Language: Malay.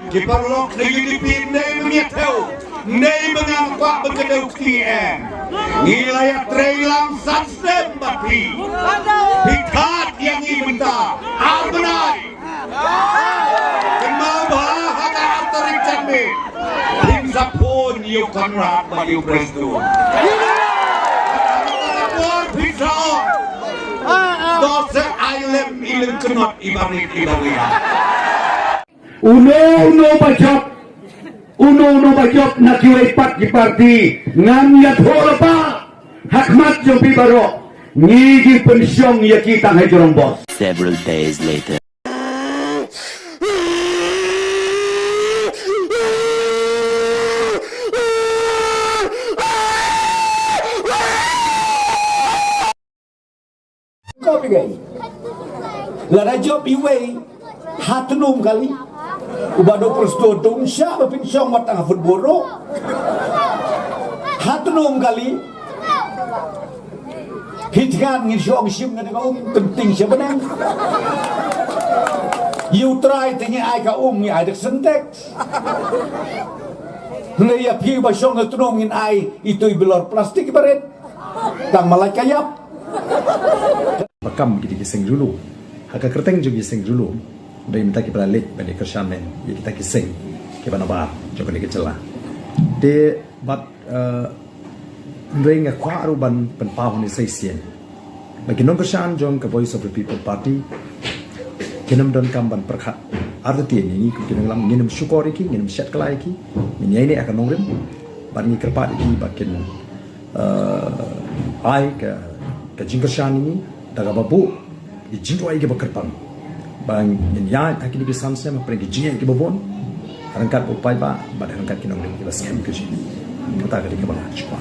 Kiparlok na Filipin na mengetaw, na mengangkak berkedau KTM. Nilai trailang satsem bapi. Pikat yang ibenta, albenai. Kemabah haka antarik jambe. Tim sapun yu konrad baliu presdu. Kata-kata pizza. Dosa ailem ilim kenot ibarit ibaria. Uno bajok na kiwaipat di parti ngam yat holapa hakmat yung pibaro ngigi pensyong ya kita ngay jorong bos. Several days later. Kau pergi lara job iway hatunum kali ubado perstodung siapa pinsong matang futbolo hatunum kali hitkan ngin syong sim ngin kau penting siapa nang you try tanya ai ka ni ai dak sentek leya pi ba syong hatunum ngin ai itu ibelor plastik baret tang malai kayap Pakam kita kiseng dulu, haka kerteng juga kiseng dulu. Dari minta kita balik balik ke Shamen, ya kita kiseng kita nabar, jauh ni kecelah. De bat mereka kuaru ban penpau ni seisian. Bagi nong kesan jom ke Voice of the People Party, kinam dan kamban perkat. Arti ini kita ngelam nginam syukur iki, nginam syat kelai iki, ini akan nongrim. Bagi kerpat iki bakin ai ke jingkershan ini daga babu di jingro ai ke bakerpan bang ya akhirnya ke samsem pergi jingnya ke babon rangkat upai ba bad rangkat kinong ke baskem ke jing kata ke bala chwa